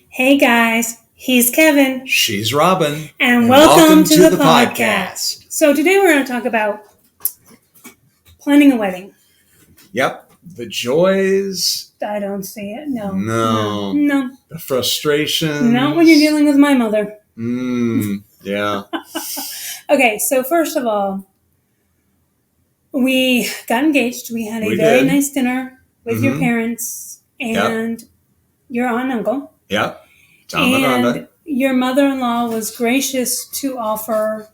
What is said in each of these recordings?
Hey guys, he's Kevin. She's Robyn. And welcome to the podcast. So today we're going to talk about planning a wedding. Yep. The joys. I don't see it. No. The frustration. Not when you're dealing with my mother. Yeah. Okay, so first of all, we got engaged. We had a very nice dinner with your parents and your aunt and uncle. Yep. And your mother-in-law was gracious to offer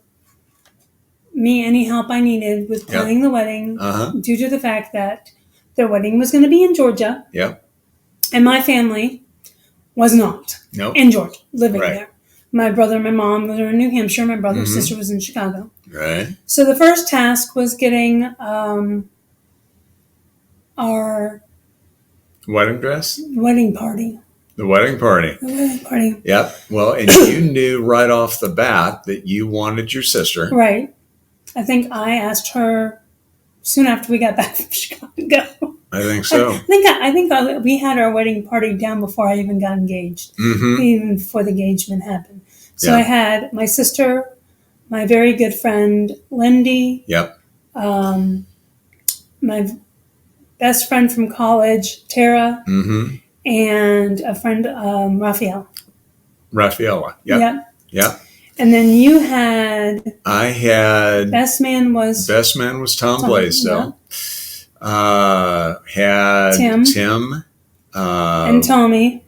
me any help I needed with planning the wedding due to the fact that their wedding was going to be in Georgia. Yep. And my family was not in Georgia, living there. My brother and my mom were in New Hampshire. My brother's sister was in Chicago. Right. So the first task was getting our wedding dress? Wedding party. The wedding party. The wedding party. Yep. Well, and you knew right off the bat that you wanted your sister. Right. I think I asked her soon after we got back from Chicago. I think so. I think we had our wedding party down before I even got engaged, even before the engagement happened. So I had my sister, my very good friend, Lindy. Yep. My best friend from college, Tara. And a friend, Rafaela. Yep. And then you had... I had... Best man was Tom Blaisdell. Had Tim. And Tommy.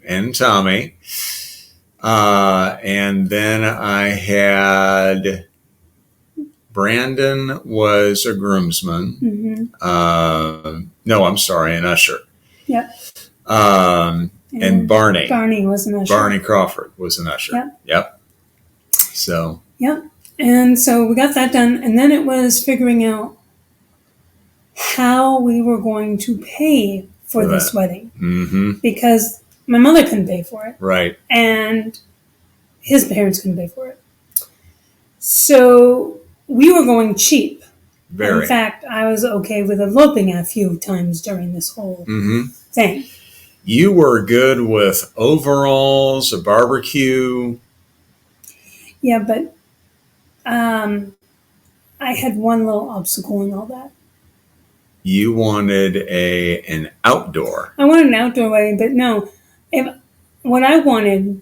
And then I had... Brandon was a groomsman. No, I'm sorry, an usher. Yep. And Barney. Barney was an usher. Barney Crawford was an usher. Yep. So. Yep. And so we got that done. And then it was figuring out how we were going to pay for this wedding. Because my mother couldn't pay for it. Right. And his parents couldn't pay for it. So we were going cheap. Very. In fact, I was okay with eloping a few times during this whole thing. You were good with overalls, a barbecue. Yeah, but I had one little obstacle in all that. You wanted an outdoor. I wanted an outdoor wedding, but no. What I wanted,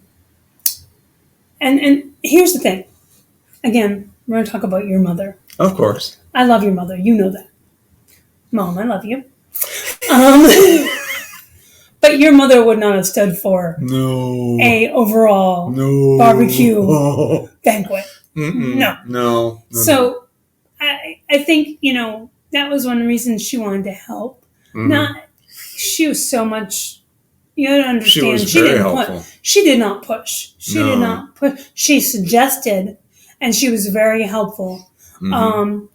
and here's the thing. Again, we're going to talk about your mother. Of course. I love your mother. You know that. Mom, I love you. But your mother would not have stood for a overall barbecue banquet. No. So I think, that was one reason she wanted to help. She was so much, you got to understand. She was very helpful. She did not push. She suggested, and she was very helpful. But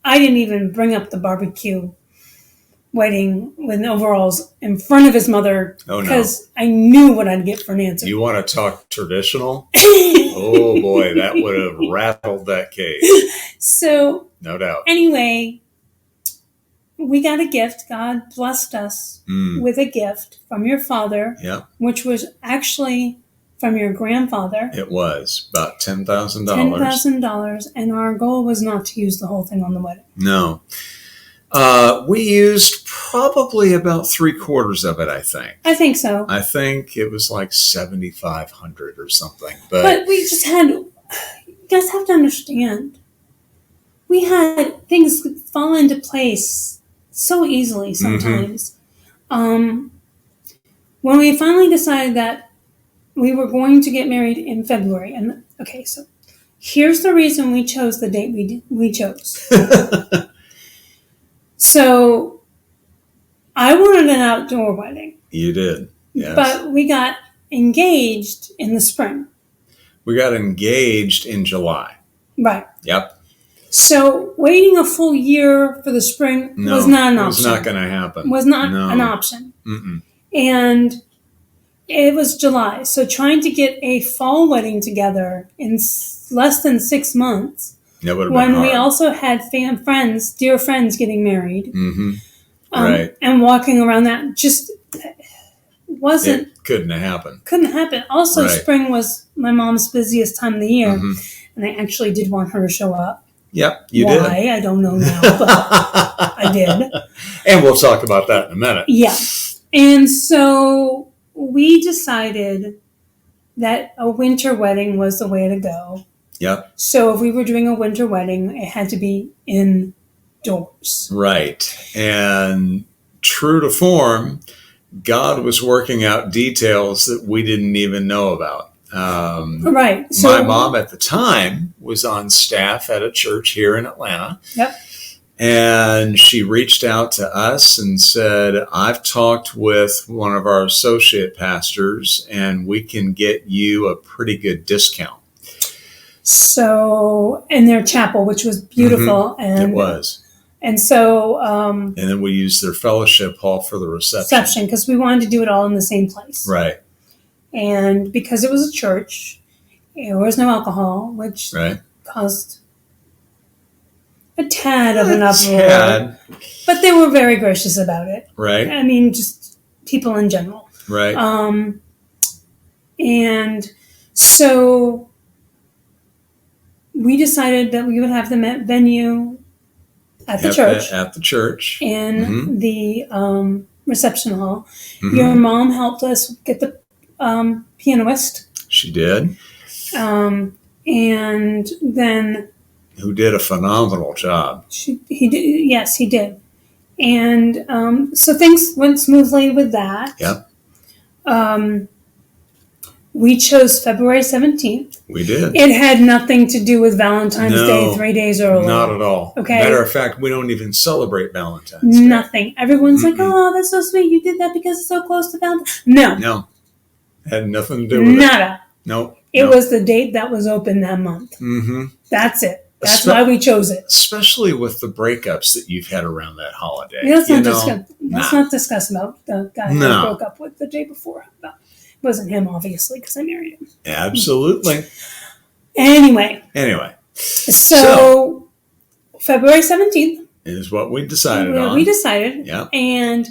I didn't even bring up the barbecue wedding with overalls in front of his mother because I knew what I'd get for an answer. You want to talk traditional? Oh boy, that would have rattled that cage. So, no doubt. Anyway, we got a gift. God blessed us with a gift from your father, which was actually from your grandfather. It was about $10,000. $10,000, and our goal was not to use the whole thing on the wedding. No. We used probably about 3/4 of it, I think. I think so. I think it was like $7,500 or something. But we just had, you guys have to understand, we had things fall into place so easily sometimes. When we finally decided that we were going to get married in February, and so here's the reason we chose the date we chose. So, I wanted an outdoor wedding. You did, yes. But we got engaged in the spring. We got engaged in July. Right. Yep. So waiting a full year for the spring was not an option. It was not going to happen. Was not an option. Mm-mm. And it was July. So trying to get a fall wedding together in less than 6 months, when we also had dear friends getting married, right, and walking around that just wasn't. It couldn't happen. Couldn't happen. Also, spring was my mom's busiest time of the year, and I actually did want her to show up. Yep, you did. Why? I don't know now, but I did. And we'll talk about that in a minute. Yeah. And so we decided that a winter wedding was the way to go. Yep. So if we were doing a winter wedding, it had to be indoors. Right. And true to form, God was working out details that we didn't even know about. Right. So my mom at the time was on staff at a church here in Atlanta. Yep. And she reached out to us and said, I've talked with one of our associate pastors and we can get you a pretty good discount. So, in their chapel, which was beautiful. And it was. And so... and then we used their fellowship hall for the reception. Because we wanted to do it all in the same place. Right. And because it was a church, there was no alcohol, which caused a tad of an uproar. But they were very gracious about it. Right. I mean, just people in general. Right. And so we decided that we would have the venue at the church. At the church. In the reception hall. Your mom helped us get the pianist. She did. And then... Who did a phenomenal job. He did. Yes, he did. And so things went smoothly with that. Yep. We chose February 17th. We did. It had nothing to do with Valentine's Day 3 days early. Not at all. Okay. Matter of fact, we don't even celebrate Valentine's Day. Nothing. Everyone's like, oh, that's so sweet. You did that because it's so close to Valentine's. No. Had nothing to do with it. Nada. No. It was the date that was open that month. That's it. That's why we chose it. Especially with the breakups that you've had around that holiday. Let's not discuss about the guy I broke up with the day before. It wasn't him, obviously, because I married him. Absolutely. Anyway. So February 17th. Is what we decided on. We decided. Yeah. And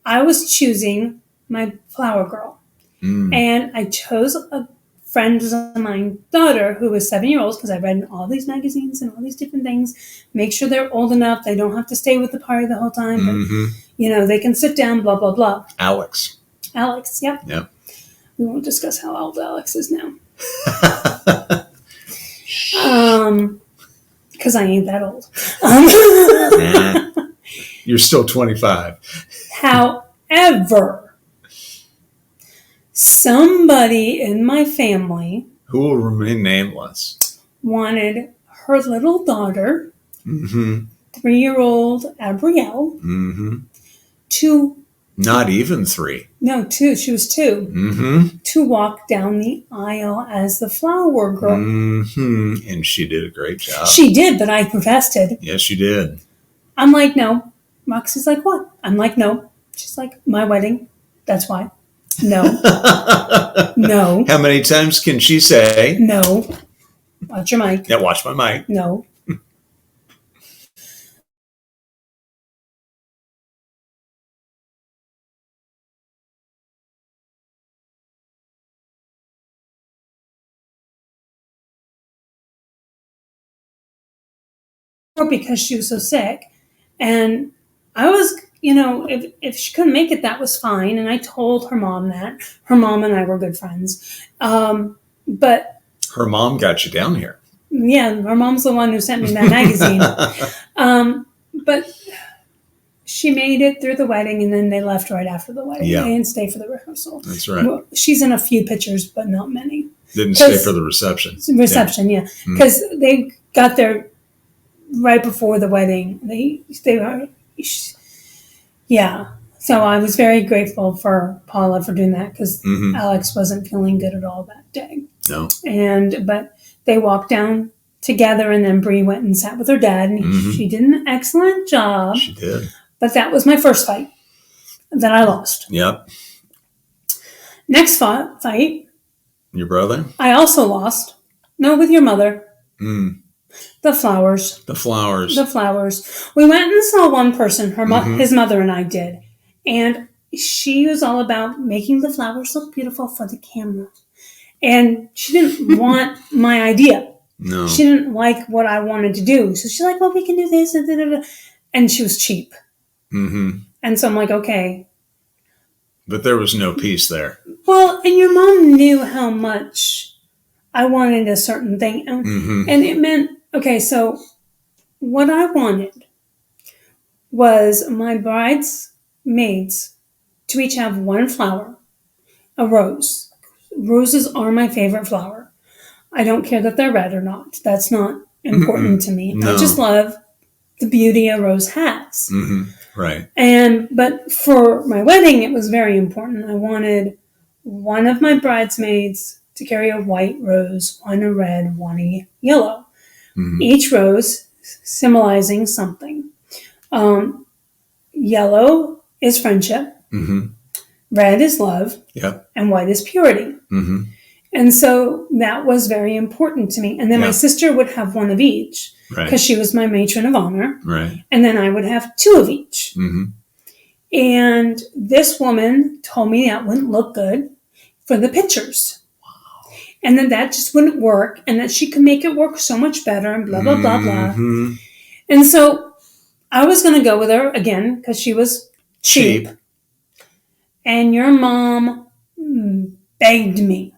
I was choosing my flower girl. And I chose a friend of mine, daughter, who was 7-year-old, because I read in all these magazines and all these different things. Make sure they're old enough. They don't have to stay with the party the whole time. But, they can sit down, blah, blah, blah. Alex, yep. Yep. We won't discuss how old Alex is now. Because I ain't that old. You're still 25. However... somebody in my family, who will remain nameless, wanted her little daughter, 3-year-old Abrielle, to... not even 3. No, 2. She was 2. To walk down the aisle as the flower girl. And she did a great job. She did, but I protested. Yes, you did. I'm like, no. Roxy's like, what? I'm like, no. She's like, my wedding. That's why. No. No. How many times can she say? No. Watch your mic. Yeah, watch my mic. No. Because she was so sick. And I was... if she couldn't make it, that was fine. And I told her mom that. Her mom and I were good friends. But... her mom got you down here. Yeah, her mom's the one who sent me that magazine. But she made it through the wedding, and then they left right after the wedding. Yeah. They didn't stay for the rehearsal. That's right. Well, she's in a few pictures, but not many. Didn't stay for the reception. Yeah. Because they got there right before the wedding. They were... Yeah. So I was very grateful for Paula for doing that, because Alex wasn't feeling good at all that day. No. But they walked down together, and then Bree went and sat with her dad, and she did an excellent job. She did. But that was my first fight that I lost. Yep. Next fight. Your brother? I also lost. No, with your mother. The flowers. The flowers. The flowers. We went and saw one person, his mother and I did. And she was all about making the flowers look beautiful for the camera. And she didn't want my idea. No. She didn't like what I wanted to do. So she's like, well, we can do this. And she was cheap. And so I'm like, okay. But there was no peace there. Well, and your mom knew how much I wanted a certain thing. And it meant, okay, so what I wanted was my bridesmaids to each have one flower, a rose. Roses are my favorite flower. I don't care that they're red or not. That's not important to me. No. I just love the beauty a rose has. Right. But for my wedding, it was very important. I wanted one of my bridesmaids to carry a white rose, one a red, one a yellow. Each rose symbolizing something. Yellow is friendship. Red is love. Yep. And white is purity. And so that was very important to me. And then my sister would have one of each because she was my matron of honor. Right. And then I would have two of each. And this woman told me that wouldn't look good for the pictures. Wow. And then that just wouldn't work, and that she could make it work so much better, and blah, blah, blah, blah. And so I was going to go with her again because she was cheap. And your mom begged me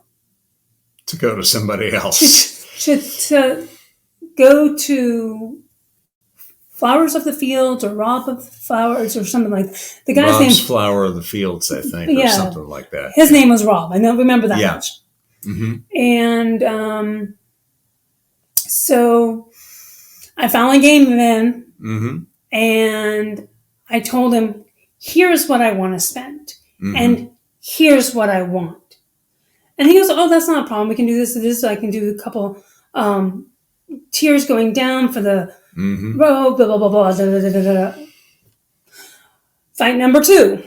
to go to somebody else. To go to Flowers of the Fields or Rob of the Flowers or something like that. The guy's name, Flower of the Fields, I think, or something like that. His name was Rob. I don't remember that much. And so I finally gave him in, and I told him, here's what I want to spend, and here's what I want. And he goes, oh, that's not a problem. We can do this and this. So I can do a couple tears going down for the row, blah, blah, blah, blah, da, da, da, da, da. Fight number 2.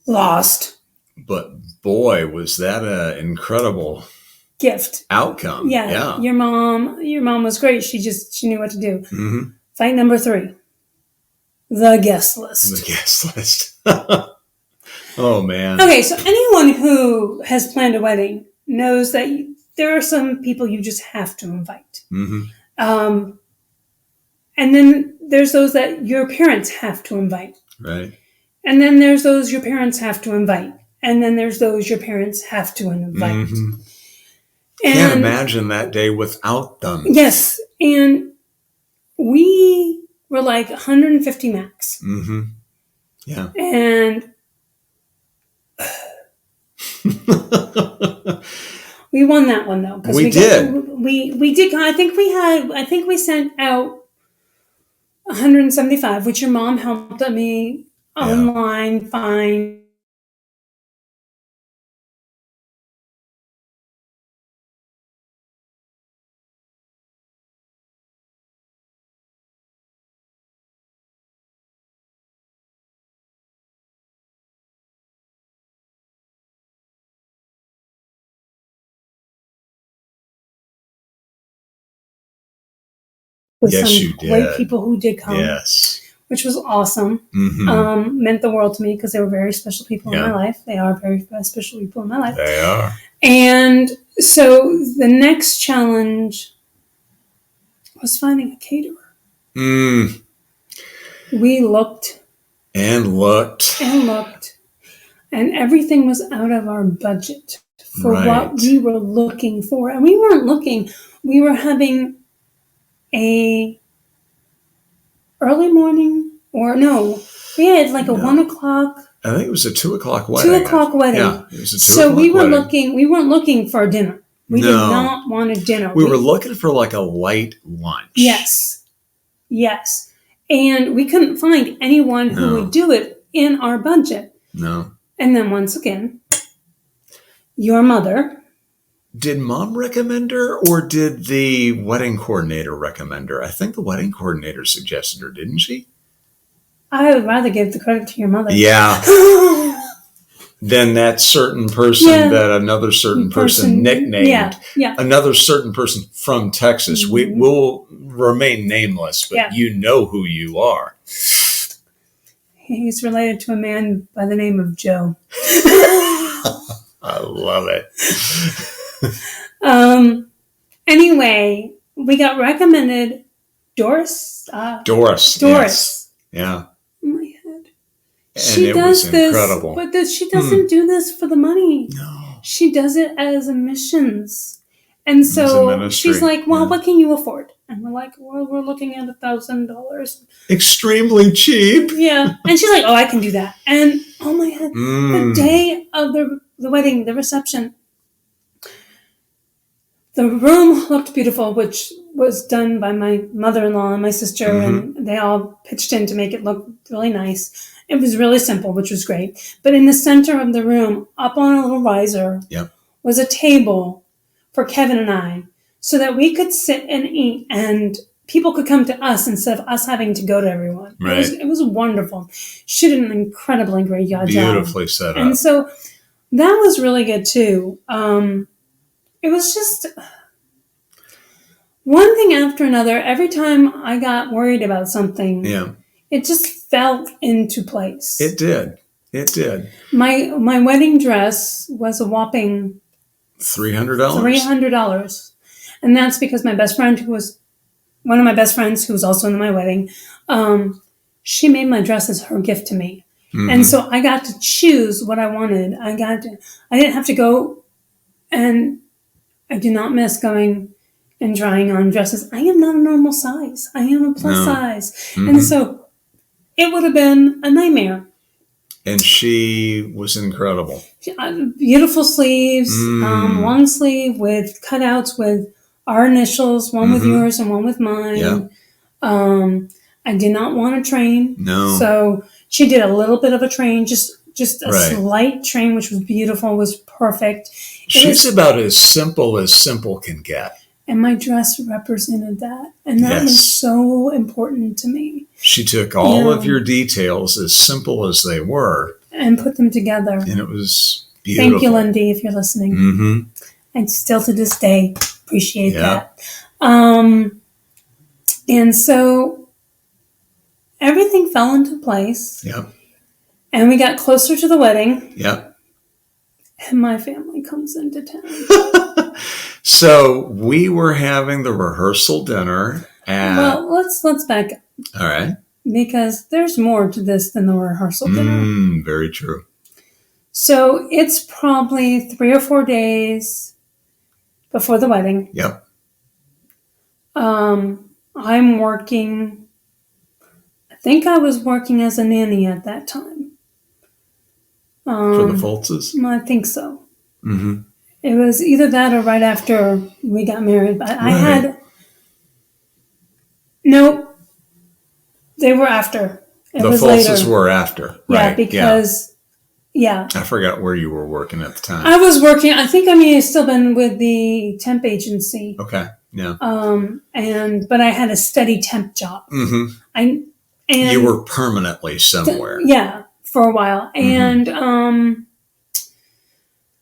Lost. But boy, was that an incredible gift outcome. Yeah. Your mom was great. She knew what to do. Fight number 3. The guest list. The guest list. Oh, man. Okay, so anyone who has planned a wedding knows that there are some people you just have to invite. And then there's those that your parents have to invite. Right. And then there's those your parents have to invite. And then there's those your parents have to invite. Can't imagine that day without them. Yes. And we were like 150 max. Yeah. And we won that one though. We did. We did. I think we sent out 175, which your mom helped me online find. With yes, some you did. Great people who did come. Yes. Which was awesome. Meant the world to me because they were very special people in my life. They are very special people in my life. They are. And so the next challenge was finding a caterer. We looked. And looked. And everything was out of our budget for what we were looking for. And we weren't looking. We were having a early morning, we had like a 1 o'clock. I think it was a 2 o'clock wedding. 2 o'clock wedding. Yeah, it was a 2 so o'clock we were wedding. We weren't looking for a dinner. We did not want a dinner. We were looking for like a light lunch. Yes. And we couldn't find anyone who would do it in our budget. No. And then once again, your mother Did mom recommend her, or did the wedding coordinator recommend her? I think the wedding coordinator suggested her, didn't she? I would rather give the credit to your mother. Yeah. Then that certain person that another certain person nicknamed. Another certain person from Texas. Mm-hmm. We will remain nameless, but you know who you are. He's related to a man by the name of Joe. I love it. Anyway, we got recommended Doris. Doris. Yes. Yeah. Oh my head. And she does this, incredible. But she doesn't do this for the money. No. She does it as a missions. And so she's like, well, what can you afford? And we're like, well, we're looking at $1,000. Extremely cheap. Yeah. And she's like, oh, I can do that. And oh my God, the day of the wedding, the reception, the room looked beautiful, which was done by my mother-in-law and my sister, and they all pitched in to make it look really nice. It was really simple, which was great. But in the center of the room, up on a little riser, was a table for Kevin and I, so that we could sit and eat, and people could come to us instead of us having to go to everyone. Right. It was wonderful. She did an incredibly great job. Beautifully set up. And so that was really good too. It was just one thing after another. Every time I got worried about something, it just fell into place. It did. It did. My wedding dress was a whopping $300. $300. And that's because my best friend, who was one of my best friends, who was also in my wedding, she made my dress as her gift to me. Mm-hmm. And so I got to choose what I wanted. I didn't have to go, and I do not miss going and trying on dresses. I am not a normal size. I am a plus size. Mm-hmm. And so it would have been a nightmare. And she was incredible. Beautiful sleeves, long sleeve with cutouts with our initials, one with yours and one with mine. Yeah. I did not want a train. No. So she did a little bit of a train, just a slight train, which was beautiful, was perfect. She's about as simple can get. And my dress represented that. And that was so important to me. She took all of your details, as simple as they were, and put them together. And it was beautiful. Thank you, Lindy, if you're listening. Mm-hmm. And still to this day, appreciate that. And so everything fell into place. Yep. And we got closer to the wedding. Yep. And my family comes into town. So we were having the rehearsal dinner. Well, let's back up. All right. Because there's more to this than the rehearsal dinner. Very true. So it's probably 3 or 4 days before the wedding. Yep. I'm working. I think I was working as a nanny at that time. For the Foltzes? I think so. Mm-hmm. It was either that or right after we got married. But I had... No, they were after. The Foltzes were after. Right. Yeah, because... Yeah. I forgot where you were working at the time. I was working... I think I may have still been with the temp agency. Okay, yeah. But I had a steady temp job. Mm-hmm. You were permanently somewhere. For a while. And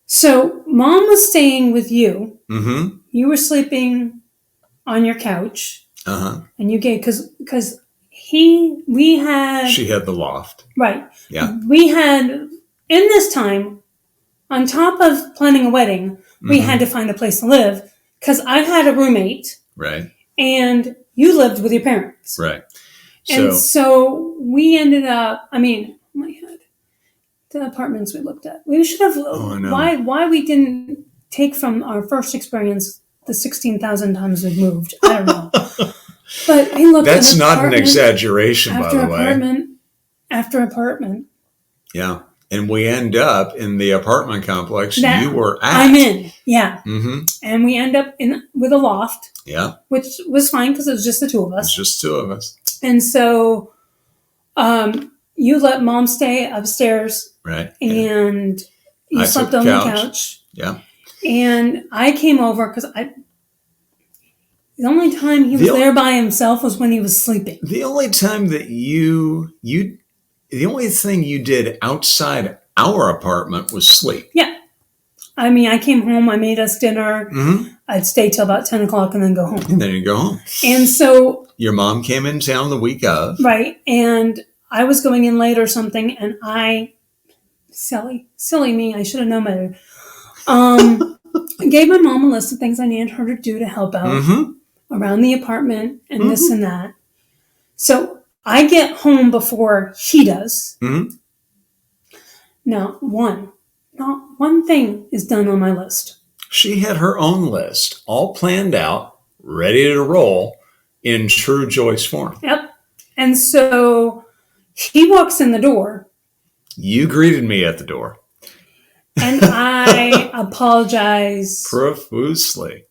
so Mom was staying with you. Mm-hmm. You were sleeping on your couch. Uh-huh. And you gave, because we had... She had the loft. Right. Yeah. We had, in this time, on top of planning a wedding, we had to find a place to live, because I had a roommate. Right. And you lived with your parents. Right. And so we ended up, oh my God, the apartments we looked at. We should have, why we didn't take from our first experience the 16,000 times we moved. I don't know. But we looked That's not an exaggeration, by the way. Apartment after apartment. Yeah. And we end up in the apartment complex you were at. I'm in, yeah. Mm-hmm. And we end up with a loft. Yeah. Which was fine because it was just the two of us. It's just two of us. And so you let Mom stay upstairs. Right. And you slept on the couch. Yeah. And I came over because the only time he was there by himself was when he was sleeping. The only time that the only thing you did outside our apartment was sleep. Yeah. I mean, I came home, I made us dinner. Mm-hmm. I'd stay till about 10 o'clock and then go home. And then you go home. And so... Your mom came in town the week of. Right. And I was going in late or something, and silly me, I should have known better. I gave my mom a list of things I needed her to do to help out around the apartment and this and that. So I get home before he does. Mm-hmm. Not one thing is done on my list. She had her own list, all planned out, ready to roll in true Joyce form. Yep. And so he walks in the door. You greeted me at the door. And I apologize profusely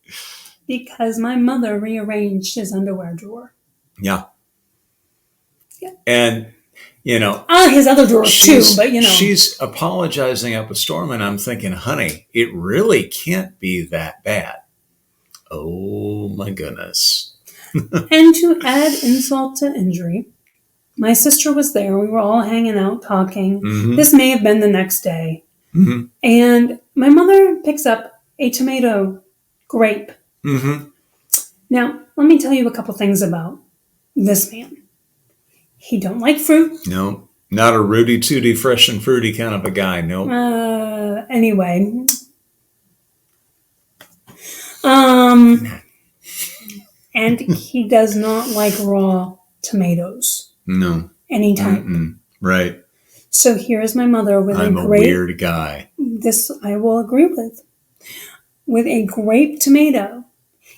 because my mother rearranged his underwear drawer. Yeah. And, his other drawers too, but she's apologizing up a storm, and I'm thinking, honey, it really can't be that bad. Oh my goodness. And to add insult to injury, my sister was there. We were all hanging out, talking. Mm-hmm. This may have been the next day. Mm-hmm. And my mother picks up a tomato grape. Mm-hmm. Now, let me tell you a couple things about this man. He don't like fruit. No, not a Rudy Tooty, fresh and fruity kind of a guy. No. Anyway. And he does not like raw tomatoes. No. Any type. Right. So here's my mother with I'm a weird guy. This I will agree with. With a grape tomato.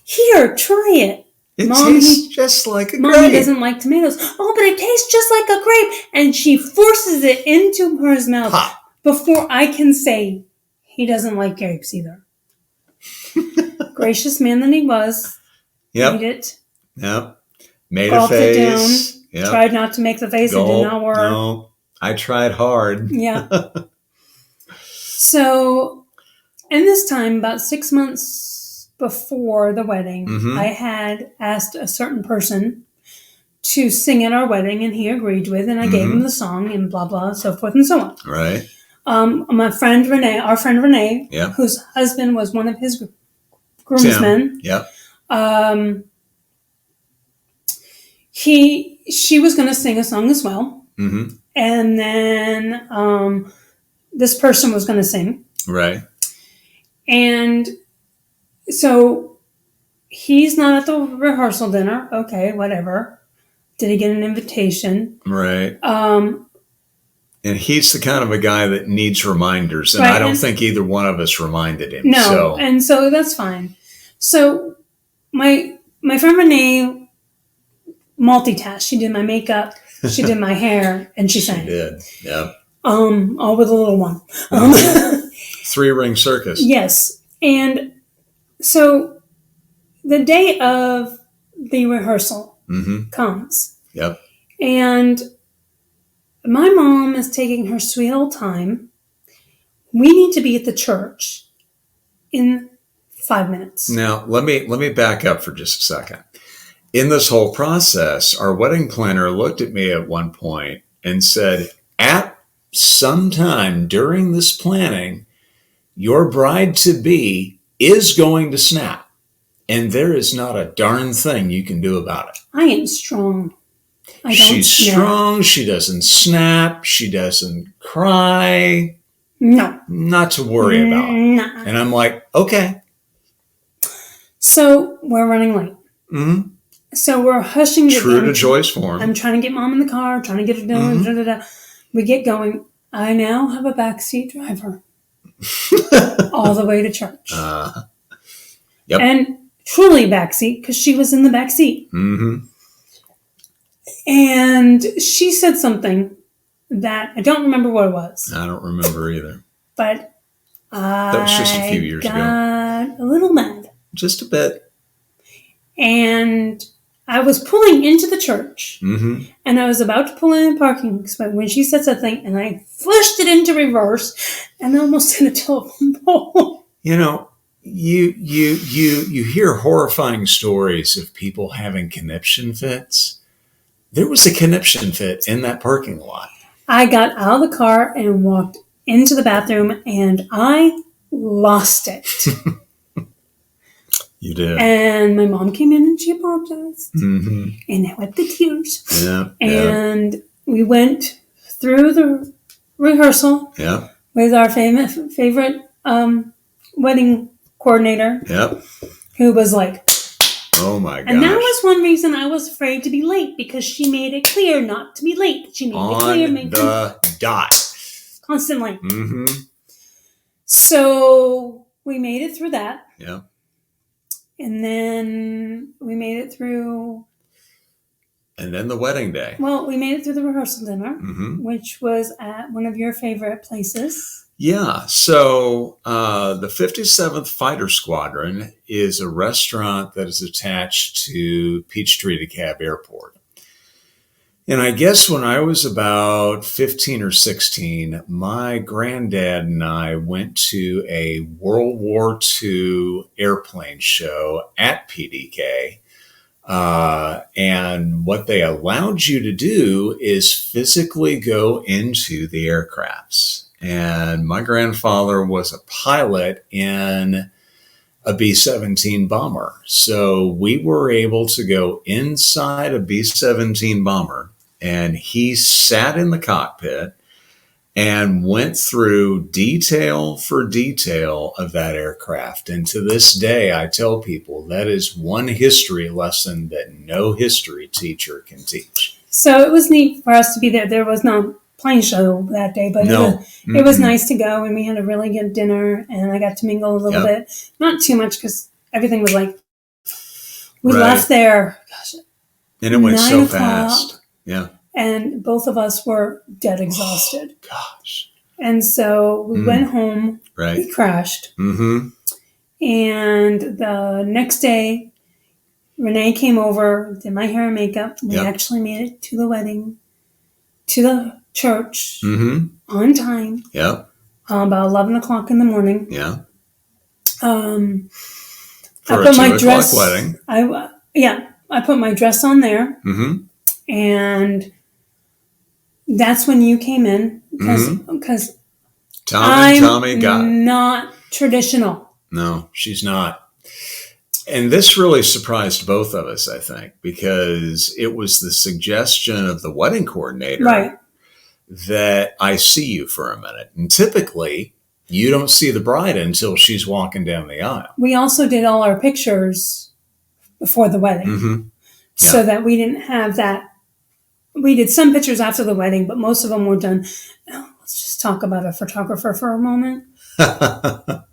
Here, try it. It tastes just like a grape. Mommy doesn't like tomatoes. Oh, but it tastes just like a grape. And she forces it into her mouth before I can say he doesn't like grapes either. Gracious man that he was. Yep. Ate it. Yep. Made a face. It down. Yep. Tried not to make the face. It did not work. No. I tried hard. Yeah. So, and this time, about 6 months before the wedding, I had asked a certain person to sing at our wedding, and he agreed with, and I gave him the song, and blah, blah, so forth and so on. Right. My friend Renee, whose husband was one of his groomsmen. Yep. She was going to sing a song as well. Mm-hmm. And then this person was going to sing. Right. And so he's not at the rehearsal dinner. Okay, whatever. Did he get an invitation? Right. And he's the kind of a guy that needs reminders. And I don't think either one of us reminded him. No, and so that's fine. So my friend Renee multitasked. She did my makeup, she did my hair, and she sang. She did, yeah. All with a little one. 3-ring circus. Yes. And so the day of the rehearsal comes. Yep. And my mom is taking her sweet old time. We need to be at the church in 5 minutes. Now, let me back up for just a second. In this whole process, our wedding planner looked at me at one point and said, at some time during this planning, your bride-to-be is going to snap, and there is not a darn thing you can do about it. I am strong. She's strong. She doesn't snap. She doesn't cry. No. Not to worry about. Nah. And I'm like, okay. So we're running late. Mm-hmm. So we're hushing. True to Joy's form. I'm trying to get mom in the car, trying to get her done. Mm-hmm. We get going. I now have a backseat driver all the way to church. Yep. And truly backseat because she was in the backseat. Mm-hmm. And she said something that I don't remember what it was. I don't remember either. But that was just a few years ago. Got a little mad. Just a bit. And I was pulling into the church. Mm-hmm. And I was about to pull in the parking spot when she said something, and I flushed it into reverse and almost hit a telephone pole. You know, you hear horrifying stories of people having conniption fits. There was a conniption fit in that parking lot. I got out of the car and walked into the bathroom, and I lost it. You did. And my mom came in and she apologized. Mm-hmm. And I wiped the tears. Yeah. And we went through the rehearsal with our favorite wedding coordinator. Yep. Who was like, oh my gosh. And that was one reason I was afraid to be late, because she made it clear not to be late. She made it clear. On the dot. Constantly. Mm-hmm. So we made it through that. Yeah. And then we made it through. And then the wedding day. Well, we made it through the rehearsal dinner, which was at one of your favorite places. Yeah. So the 57th Fighter Squadron is a restaurant that is attached to Peachtree DeKalb Airport. And I guess when I was about 15 or 16, my granddad and I went to a World War II airplane show at PDK. And what they allowed you to do is physically go into the aircrafts. And my grandfather was a pilot in a B-17 bomber. So we were able to go inside a B-17 bomber, and he sat in the cockpit and went through detail for detail of that aircraft. And to this day, I tell people that is one history lesson that no history teacher can teach. So it was neat for us to be there. There was no plane show that day, but it was nice to go, and we had a really good dinner, and I got to mingle a little bit. Not too much, because everything was like, we left there, gosh, and it went so fast. Yeah. And both of us were dead exhausted. Oh, gosh. And so we went home. Right. We crashed. Mm-hmm. And the next day, Renee came over, did my hair and makeup. We actually made it to the wedding, to the church on time. Yep. About 11 o'clock in the morning. Yeah. For I put my dress wedding. I put my dress on there. Mm-hmm. And that's when you came in, because Tommy got not traditional. No, she's not. And this really surprised both of us, I think, because it was the suggestion of the wedding coordinator that I see you for a minute. And typically, you don't see the bride until she's walking down the aisle. We also did all our pictures before the wedding, so that we didn't have that. We did some pictures after the wedding, but most of them were done. Oh, let's just talk about a photographer for a moment. That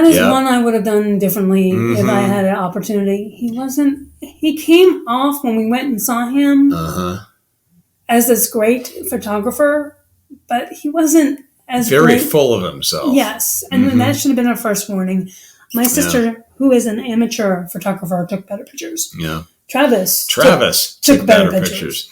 is one I would have done differently if I had an opportunity. He came off when we went and saw him as this great photographer, but he wasn't as very great. Full of himself. Yes, and that should have been our first warning. My sister, who is an amateur photographer, took better pictures. Yeah. Travis took better pictures.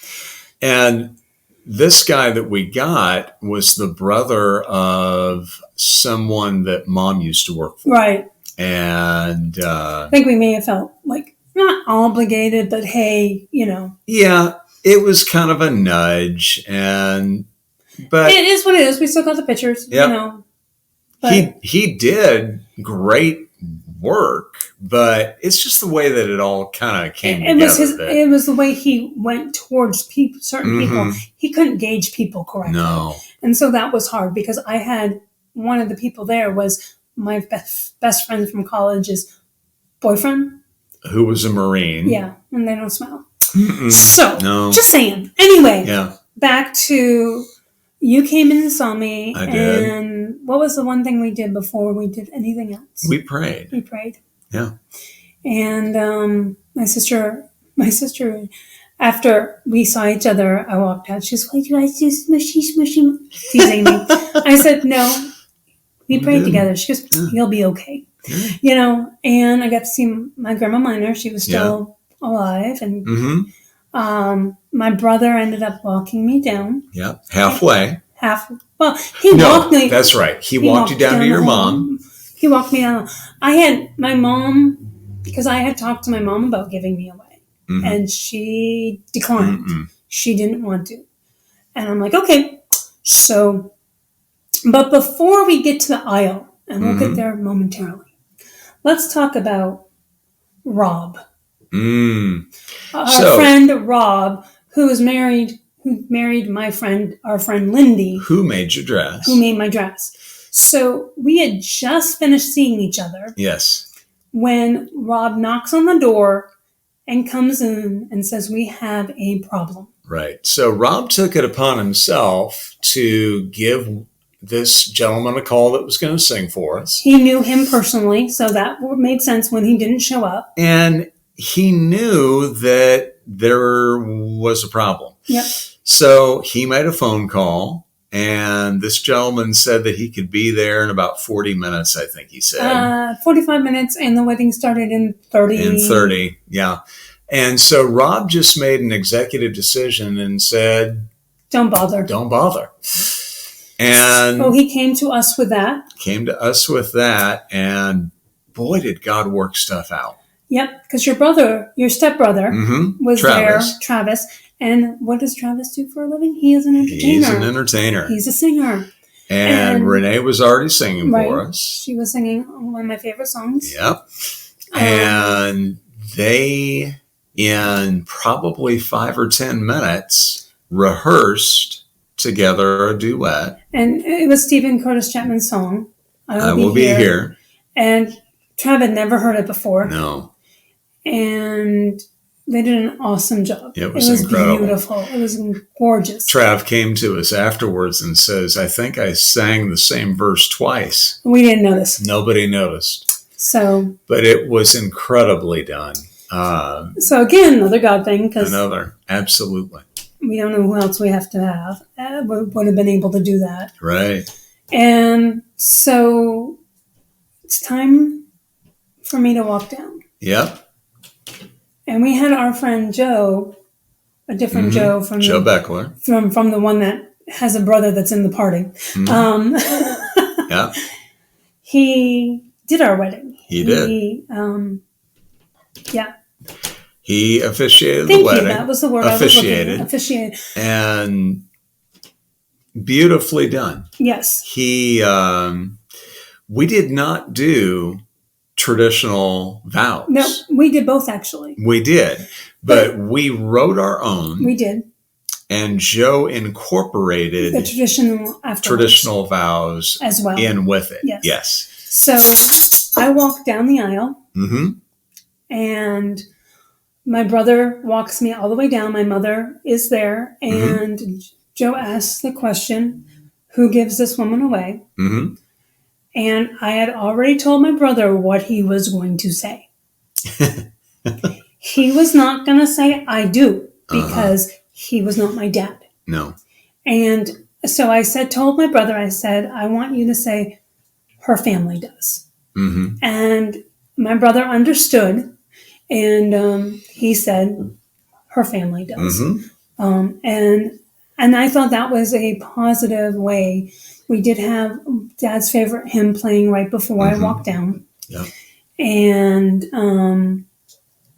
And this guy that we got was the brother of someone that Mom used to work for. Right. And I think we may have felt like not obligated, but hey, Yeah, it was kind of a nudge, but it is what it is. We still got the pictures, But he did great work, but it's just the way that it all kind of came together. It was the way he went towards certain people. He couldn't gauge people correctly. No. And so that was hard, because I had one of the people there was my best friend from college's boyfriend. Who was a Marine. Yeah, and they don't smell. So, just saying. Anyway, back to... You came in and saw me. I did. And what was the one thing we did before we did anything else? We prayed. Yeah. And my sister, after we saw each other, I walked out. She's like, "You guys do smushy, teasing me." I said, "No, we prayed together." She goes, "You'll be okay." Yeah. And I got to see my grandma Minor. She was still alive. And my brother ended up walking me down. Yeah, halfway. Well, he walked me. That's right. He walked you down to your mom. He walked me down. I had my mom, because I had talked to my mom about giving me away, and she declined. She didn't want to. And I'm like, okay. So, but before we get to the aisle, and we'll get there momentarily, let's talk about Rob. Our friend Rob, who married our friend Lindy. Who made your dress. Who made my dress. So we had just finished seeing each other. Yes. When Rob knocks on the door and comes in and says, we have a problem. Right. So Rob took it upon himself to give this gentleman a call that was going to sing for us. He knew him personally, so that made sense when he didn't show up. And he knew that there was a problem. Yep. So he made a phone call, and this gentleman said that he could be there in about 40 minutes, I think he said. 45 minutes, and the wedding started in 30. In 30, yeah. And so Rob just made an executive decision and said, Don't bother. Don't bother. And so he came to us with that. And boy, did God work stuff out. Yep, because your stepbrother was Travis. there, Travis. And what does Travis do for a living? He is an entertainer. He's a singer. And Renee was already singing for us. She was singing one of my favorite songs. Yep. And they, in probably 5 or 10 minutes, rehearsed together a duet. And it was Stephen Curtis Chapman's song, I Will Be Here. And Trav had never heard it before. No. And they did an awesome job. It was incredible. Beautiful. It was gorgeous. Trav came to us afterwards and says, I think I sang the same verse twice. We didn't notice. Nobody noticed. But it was incredibly done. So again, another God thing. Absolutely. We don't know who else we have to have. Would have been able to do that. Right. And so it's time for me to walk down. Yep. And we had our friend Joe, a different Joe from Joe Beckler, from the one that has a brother that's in the party. Yeah. He did our wedding. He did. Yeah. He officiated the wedding. That was the word officiated. I was looking at. Officiated. And beautifully done. Yes. We did not do traditional vows. No, we did both actually. We did. But we wrote our own. We did. And Joe incorporated the traditional vows as well in with it. Yes. So I walked down the aisle. And my brother walks me all the way down. My mother is there. And Joe asks the question, who gives this woman away? And I had already told my brother what he was going to say. He was not going to say, I do, because he was not my dad. No. And so I told my brother, I want you to say, her family does. And my brother understood. And he said, her family does. And I thought that was a positive way. We did have Dad's favorite hymn playing right before I walked down. Yeah. And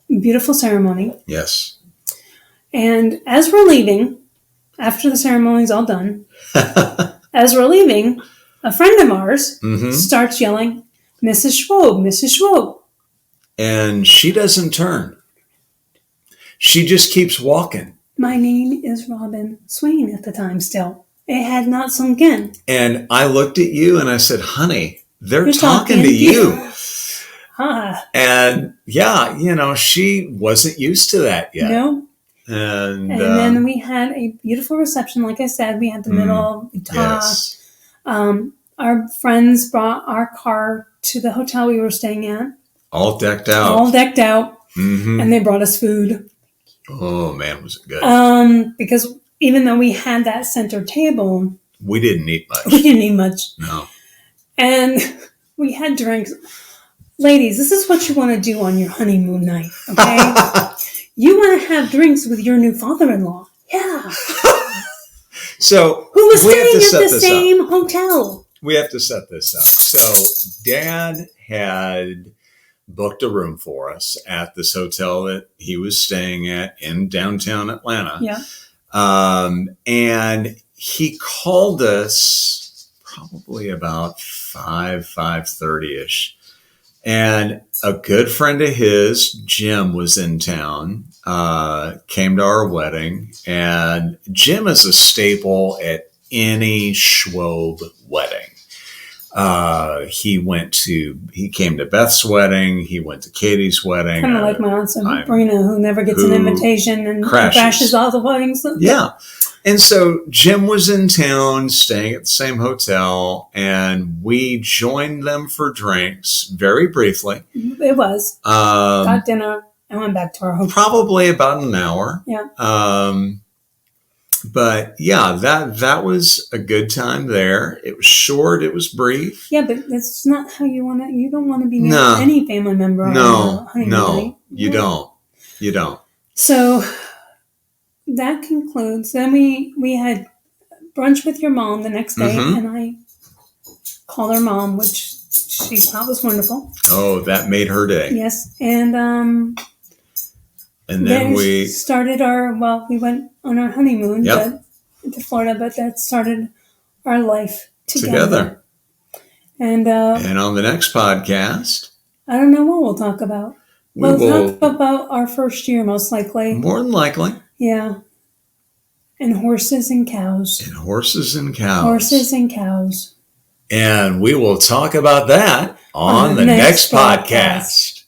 beautiful ceremony. Yes. And as we're leaving, after the ceremony's all done, as we're leaving, a friend of ours starts yelling, Mrs. Schwob, Mrs. Schwob. And she doesn't turn. She just keeps walking. My name is Robyn Swain at the time still. It had not sunk in. And I looked at you and I said, honey, they're talking to you. And yeah, she wasn't used to that yet. No. And then we had a beautiful reception. Like I said, we had the middle, we talked. Yes. Our friends brought our car to the hotel we were staying at. All decked out. And they brought us food. Oh, man, was it good. Because even though we had that center table, we didn't eat much. No. And we had drinks. Ladies, this is what you want to do on your honeymoon night, okay? You want to have drinks with your new father-in-law. Yeah. So who was staying at the same hotel. we have to set this up. So Dad had booked a room for us at this hotel that he was staying at in downtown Atlanta. Yeah. And he called us probably about 5:30ish. And a good friend of his, Jim, was in town, came to our wedding. And Jim is a staple at any Schwob wedding. He came to Beth's wedding. He went to Katie's wedding. Kind of like my aunt Sabrina, who never gets an invitation and crashes all the weddings. Yeah. And so Jim was in town, staying at the same hotel, and we joined them for drinks very briefly. It was. Got dinner and went back to our hotel. Probably about an hour. Yeah. But yeah, that was a good time there. It was short. It was brief. Yeah, but that's not how you want to. You don't want to be near any family member. No, you don't. You don't. So that concludes. Then we had brunch with your mom the next day, and I called her mom, which she thought was wonderful. Oh, that made her day. Yes, and then we started we went on our honeymoon to Florida, but that started our life together. And on the next podcast, I don't know what we'll talk about. We'll talk about our first year, most likely. More than likely. Yeah. And horses and cows. Horses and cows. And we will talk about that on the next podcast.